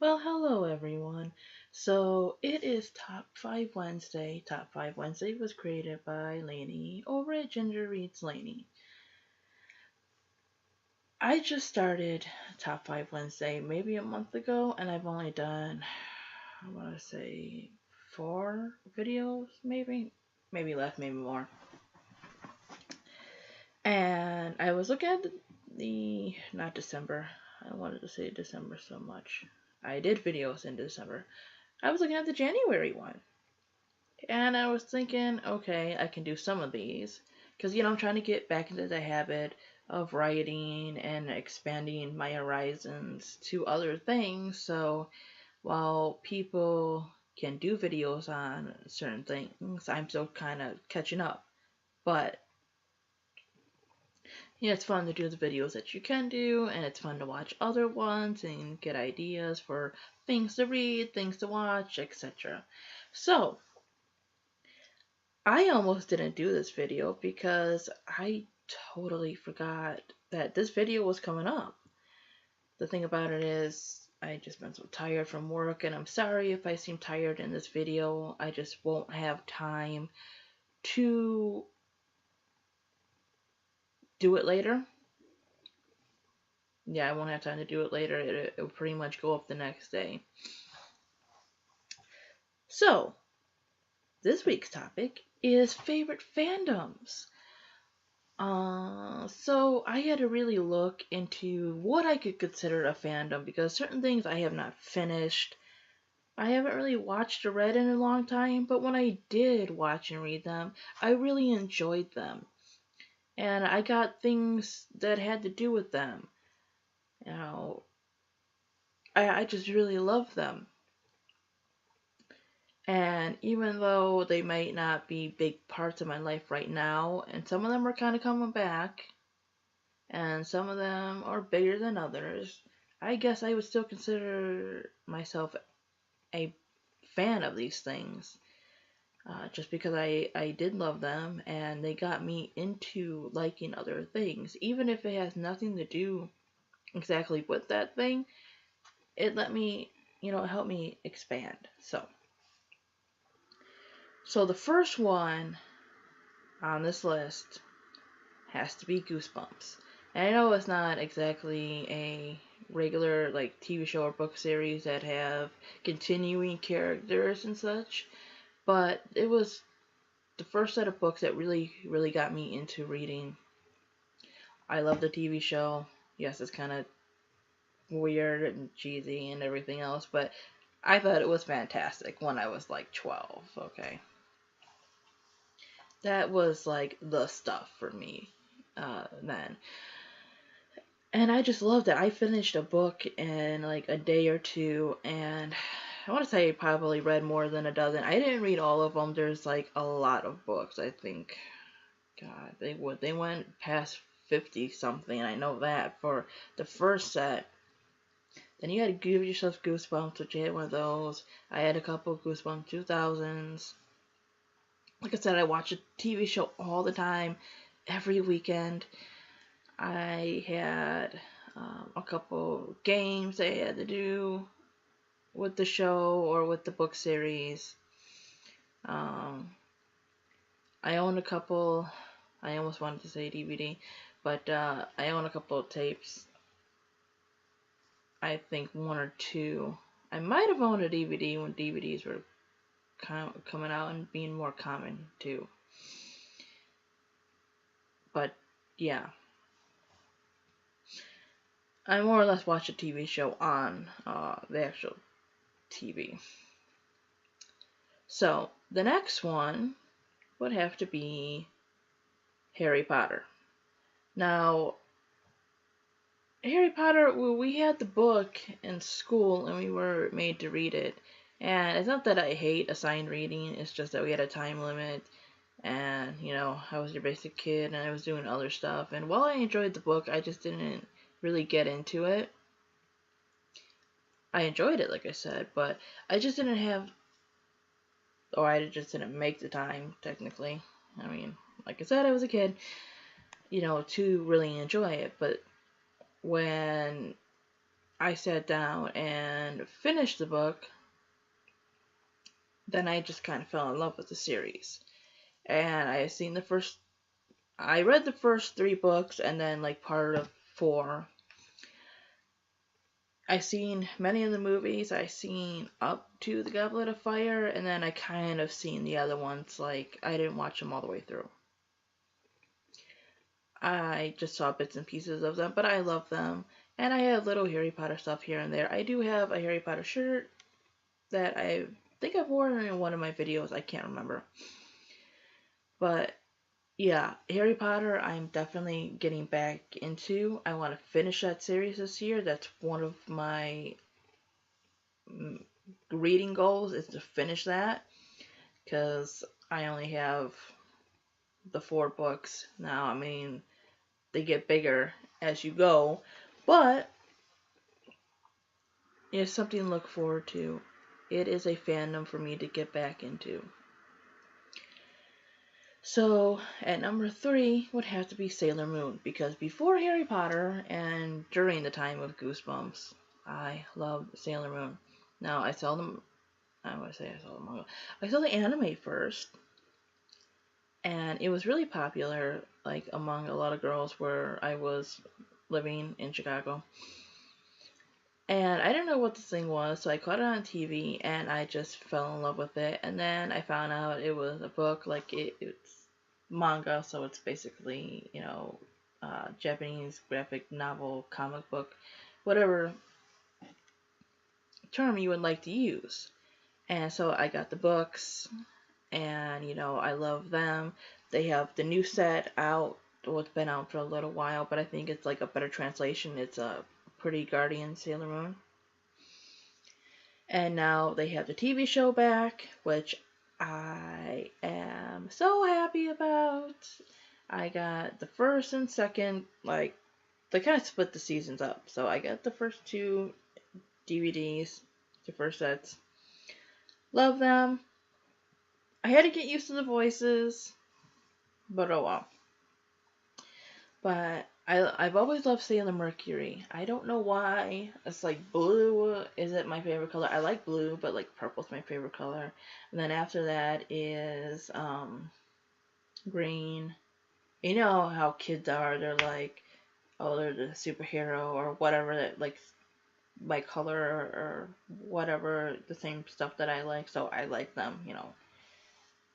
Well, hello everyone. So it is Top 5 Wednesday. Top 5 Wednesday was created by Lainey over at Ginger Reads Lainey. I just started Top 5 Wednesday maybe a month ago, and I've only done, I want to say, 4 videos, maybe less, maybe more. And I was looking at not December, I wanted to say December so much. I did videos in December. I was looking at the January one. And I was thinking, okay, I can do some of these. Because, I'm trying to get back into the habit of writing and expanding my horizons to other things. So while people can do videos on certain things, I'm still kind of catching up. But, it's fun to do the videos that you can do, and it's fun to watch other ones and get ideas for things to read, things to watch, etc. So, I almost didn't do this video because I totally forgot that this video was coming up. The thing about it is, I just been so tired from work, and I'm sorry if I seem tired in this video. I just won't have time to do it later. Yeah, I won't have time to do it later. It'll pretty much go up the next day. So, this week's topic is favorite fandoms. So I had to really look into what I could consider a fandom because certain things I have not finished. I haven't really watched or read in a long time, but when I did watch and read them, I really enjoyed them. And I got things that had to do with them. You know, I just really love them. And even though they might not be big parts of my life right now, and some of them are kind of coming back, and some of them are bigger than others, I guess I would still consider myself a fan of these things. Just because I did love them and they got me into liking other things. Even if it has nothing to do exactly with that thing, it let me, help me expand. So the first one on this list has to be Goosebumps. And I know it's not exactly a regular like TV show or book series that have continuing characters and such, but it was the first set of books that really got me into reading. I love the TV show. Yes, it's kind of weird and cheesy and everything else, but I thought it was fantastic when I was like 12, okay? That was like the stuff for me then. And I just loved it. I finished a book in like a day or two, and I want to say I probably read more than a dozen. I didn't read all of them. There's like a lot of books. I think, God, they went past 50 something. I know that for the first set. Then you had to give yourself Goosebumps, which you had one of those. I had a couple of Goosebumps 2000s. Like I said, I watch a TV show all the time, every weekend. I had a couple games I had to do with the show or with the book series. I own a couple, I almost wanted to say DVD, but I own a couple of tapes. I think one or two. I might have owned a DVD when DVDs were coming out and being more common too. But yeah, I more or less watched a TV show on the actual TV. So the next one would have to be Harry Potter. Now, Harry Potter, we had the book in school and we were made to read it. And it's not that I hate assigned reading, it's just that we had a time limit. And, I was your basic kid and I was doing other stuff. And while I enjoyed the book, I just didn't really get into it. I enjoyed it, like I said, but I just didn't have, or I just didn't make the time, technically. I mean, like I said, I was a kid, to really enjoy it. But when I sat down and finished the book, then I just kind of fell in love with the series. And I read the first 3 books and then like part of 4. I seen many of the movies. I seen up to the Goblet of Fire, and then I kind of seen the other ones. Like I didn't watch them all the way through. I just saw bits and pieces of them, but I love them. And I have little Harry Potter stuff here and there. I do have a Harry Potter shirt that I think I've worn in one of my videos. I can't remember. But yeah, Harry Potter, I'm definitely getting back into. I want to finish that series this year. That's one of my reading goals is to finish that because I only have the 4 books now. I mean, they get bigger as you go, but it's something to look forward to. It is a fandom for me to get back into. So, at number 3 would have to be Sailor Moon, because before Harry Potter and during the time of Goosebumps, I loved Sailor Moon. Now, I saw the manga. I saw the anime first, and it was really popular, like, among a lot of girls where I was living in Chicago. And I didn't know what this thing was, so I caught it on TV, and I just fell in love with it. And then I found out it was a book, like, it's manga, so it's basically, Japanese graphic novel, comic book, whatever term you would like to use. And so I got the books, and, I love them. They have the new set out. Well, it's been out for a little while, but I think it's like a better translation. It's a Pretty Guardian Sailor Moon. And now they have the TV show back, which I am so happy about. I got the first and second, like, they kind of split the seasons up. So I got the first 2 DVDs, the first sets. Love them. I had to get used to the voices, but oh well. But I've always loved Sailor Mercury. I don't know why. It's like blue isn't my favorite color. I like blue, but like purple's my favorite color. And then after that is green. You know how kids are. They're like, oh, they're the superhero or whatever, that like my color or whatever, the same stuff that I like. So I like them,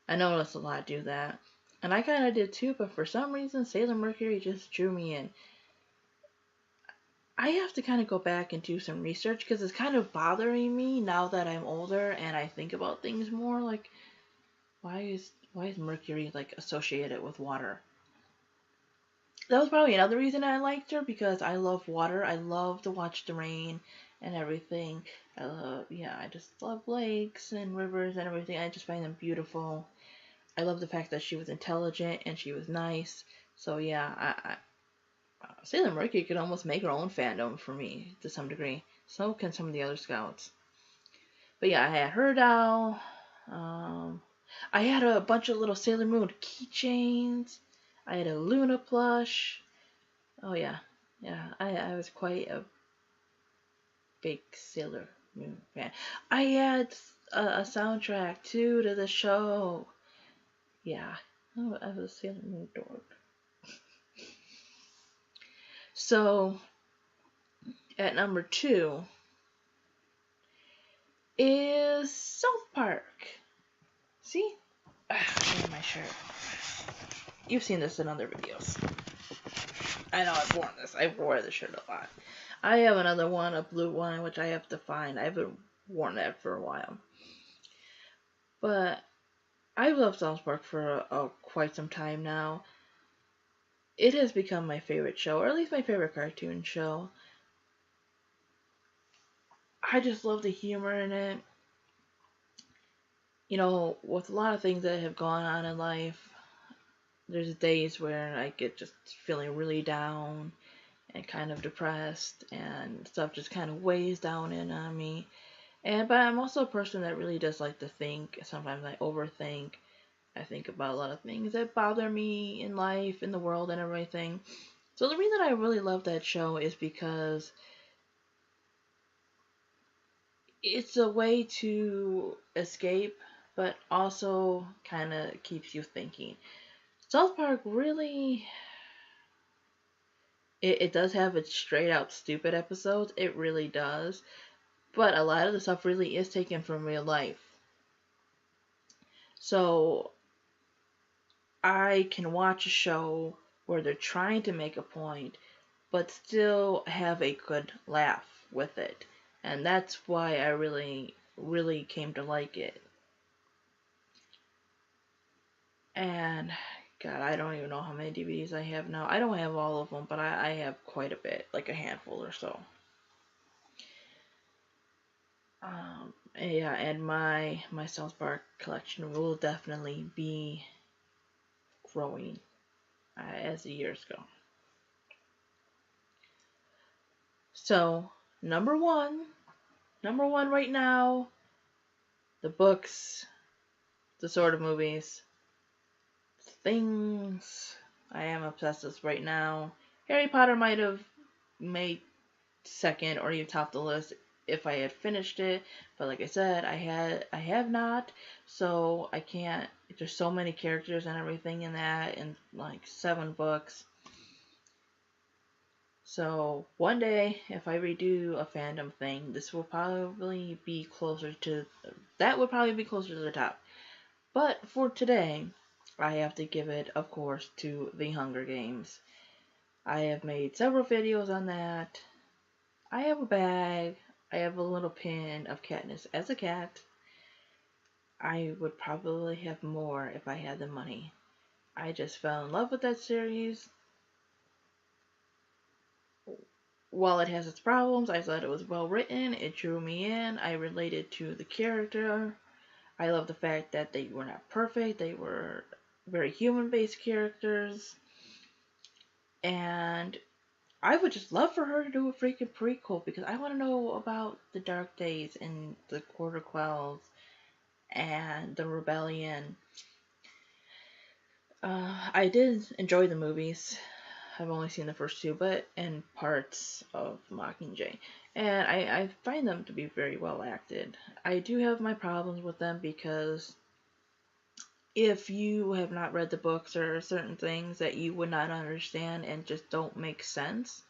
I noticed a lot do that. And I kind of did too, but for some reason, Sailor Mercury just drew me in. I have to kind of go back and do some research because it's kind of bothering me now that I'm older and I think about things more. Like, why is Mercury like associated with water? That was probably another reason I liked her, because I love water. I love to watch the rain and everything. I just love lakes and rivers and everything. I just find them beautiful. I love the fact that she was intelligent and she was nice. So yeah, Sailor Mercury could almost make her own fandom for me to some degree. So can some of the other scouts. But yeah, I had her doll. I had a bunch of little Sailor Moon keychains. I had a Luna plush. Oh yeah, I was quite a big Sailor Moon fan. I had a soundtrack too to the show. Yeah, I was a Sailor Moon dork. So, at number 2 is South Park. See? Look my shirt. You've seen this in other videos. I know I've worn this. I've worn this shirt a lot. I have another one, a blue one, which I have to find. I haven't worn that for a while. But I've loved South Park for quite some time now. It has become my favorite show, or at least my favorite cartoon show. I just love the humor in it. With a lot of things that have gone on in life, there's days where I get just feeling really down and kind of depressed, and stuff just kind of weighs down in on me. But I'm also a person that really does like to think. Sometimes I overthink. I think about a lot of things that bother me in life, in the world, and everything. So the reason I really love that show is because it's a way to escape, but also kind of keeps you thinking. South Park really, it does have its straight out stupid episodes. It really does. But a lot of the stuff really is taken from real life. So I can watch a show where they're trying to make a point, but still have a good laugh with it. And that's why I really, really came to like it. And God, I don't even know how many DVDs I have now. I don't have all of them, but I have quite a bit, like a handful or so. Yeah, and my South Park collection will definitely be growing as the years go. So number one right now, the books, the sort of movies, things I am obsessed with right now. Harry Potter might have made second or even top the list if I had finished it, but like I said, I have not, so I can't. There's so many characters and everything in that, and like 7 books. So one day, if I redo a fandom thing, this will probably be closer to that would probably be closer to the top. But for today, I have to give it, of course, to The Hunger Games. I have made several videos on that. I have a bag. I have a little pin of Katniss as a cat. I would probably have more if I had the money. I just fell in love with that series. While it has its problems, I thought it was well written. It drew me in. I related to the character. I love the fact that they were not perfect. They were very human-based characters. And I would just love for her to do a freaking prequel because I want to know about the Dark Days and the Quarter Quells and the Rebellion. I did enjoy the movies. I've only seen the first 2, but and parts of Mockingjay, and I find them to be very well acted. I do have my problems with them because if you have not read the books, there are certain things that you would not understand and just don't make sense.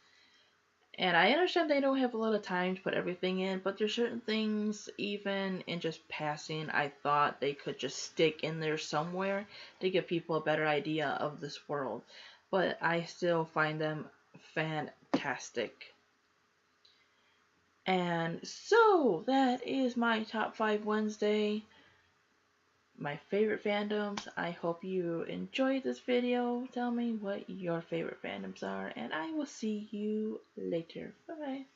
And I understand they don't have a lot of time to put everything in, but there's certain things, even in just passing, I thought they could just stick in there somewhere to give people a better idea of this world. But I still find them fantastic. And so, that is my Top 5 Wednesday. My favorite fandoms. I hope you enjoyed this video. Tell me what your favorite fandoms are, and I will see you later. Bye.